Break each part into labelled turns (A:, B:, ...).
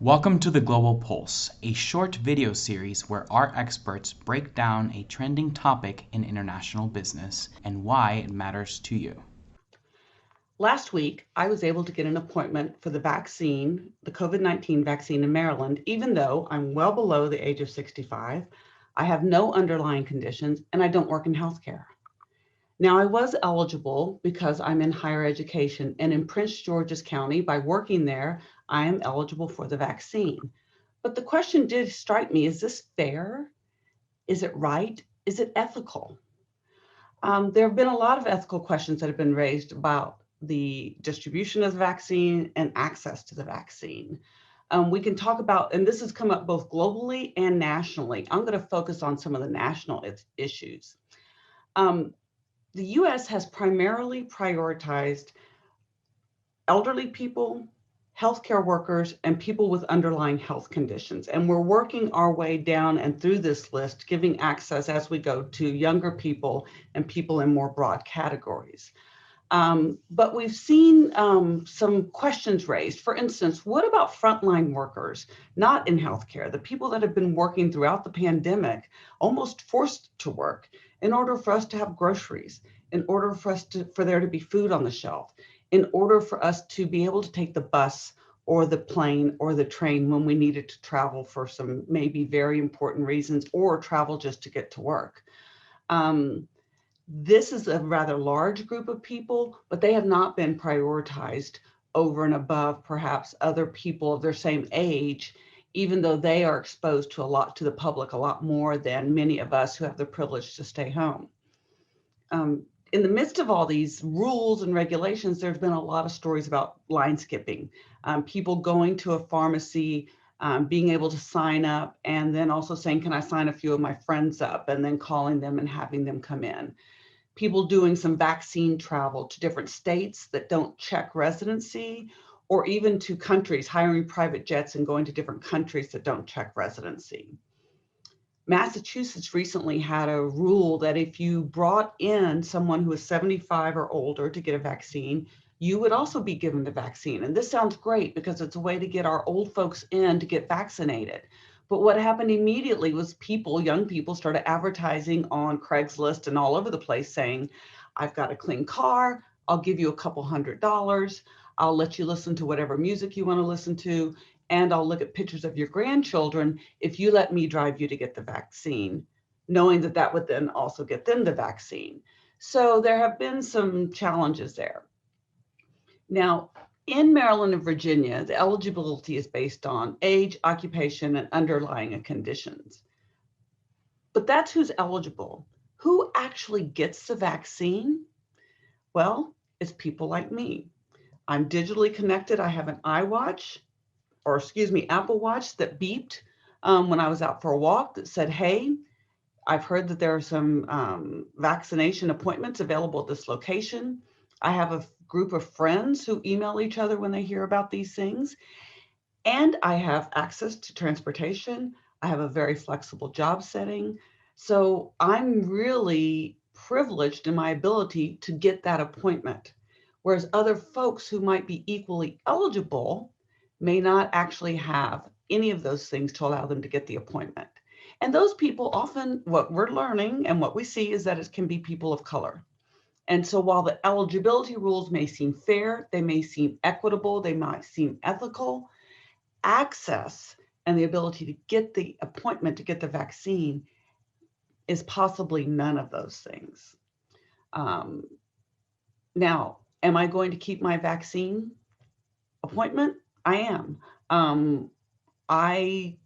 A: Welcome to the Global Pulse, a short video series where our experts break down a trending topic in international business and why it matters to you.
B: Last week, I was able to get an appointment for the vaccine, the COVID-19 vaccine in Maryland, even though I'm well below the age of 65, I have no underlying conditions, and I don't work in healthcare. Now, I was eligible because I'm in higher education, and in Prince George's County, by working there, I am eligible for the vaccine. But the question did strike me, is this fair? Is it right? Is it ethical? There have been a lot of ethical questions that have been raised about the distribution of the vaccine and access to the vaccine. We can talk about, and this has come up both globally and nationally. I'm going to focus on some of the national issues. The US has primarily prioritized elderly people, healthcare workers, and people with underlying health conditions. And we're working our way down and through this list, giving access as we go to younger people and people in more broad categories. But we've seen some questions raised. For instance, what about frontline workers, not in healthcare, the people that have been working throughout the pandemic, almost forced to work in order for us to have groceries, in order for there to be food on the shelf, in order for us to be able to take the bus or the plane or the train when we needed to travel for some maybe very important reasons or travel just to get to work. This is a rather large group of people, but they have not been prioritized over and above perhaps other people of their same age, even though they are exposed to the public a lot more than many of us who have the privilege to stay home. In the midst of all these rules and regulations, there's been a lot of stories about line skipping, people going to a pharmacy, being able to sign up, and then also saying, can I sign a few of my friends up, and then calling them and having them come in. People doing some vaccine travel to different states that don't check residency, or even to countries, hiring private jets and going to different countries that don't check residency. Massachusetts recently had a rule that if you brought in someone who is 75 or older to get a vaccine, you would also be given the vaccine. And this sounds great because it's a way to get our old folks in to get vaccinated. But what happened immediately was young people started advertising on Craigslist and all over the place saying, I've got a clean car, I'll give you a couple $100, I'll let you listen to whatever music you want to listen to, and I'll look at pictures of your grandchildren if you let me drive you to get the vaccine, knowing that that would then also get them the vaccine. So there have been some challenges there. Now, in Maryland and Virginia, the eligibility is based on age, occupation, and underlying conditions. But that's who's eligible. Who actually gets the vaccine? Well, it's people like me. I'm digitally connected. I have an Apple Watch that beeped when I was out for a walk that said, hey, I've heard that there are some vaccination appointments available at this location. I have a group of friends who email each other when they hear about these things. And I have access to transportation. I have a very flexible job setting. So I'm really privileged in my ability to get that appointment. Whereas other folks who might be equally eligible may not actually have any of those things to allow them to get the appointment. And those people often, what we're learning and what we see is that it can be people of color. And so while the eligibility rules may seem fair, they may seem equitable, they might seem ethical, access and the ability to get the appointment to get the vaccine is possibly none of those things. Now, am I going to keep my vaccine appointment? I am. I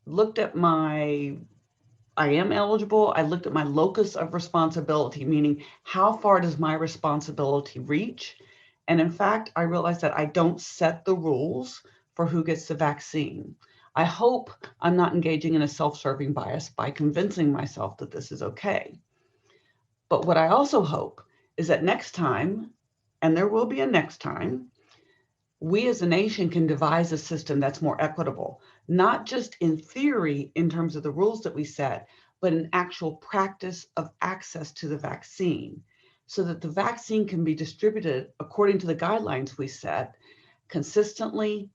B: looked at I am eligible. I looked at my locus of responsibility, meaning how far does my responsibility reach? And in fact, I realized that I don't set the rules for who gets the vaccine. I hope I'm not engaging in a self-serving bias by convincing myself that this is okay. But what I also hope is that next time, and there will be a next time, we as a nation can devise a system that's more equitable, not just in theory in terms of the rules that we set, but in actual practice of access to the vaccine, so that the vaccine can be distributed according to the guidelines we set consistently,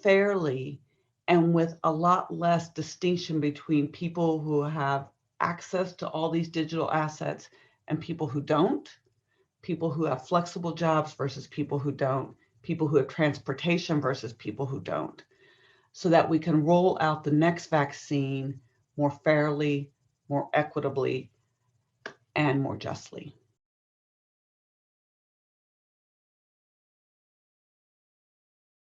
B: fairly and with a lot less distinction between people who have access to all these digital assets and people who don't, people who have flexible jobs versus people who don't, people who have transportation versus people who don't, so that we can roll out the next vaccine more fairly, more equitably, and more justly.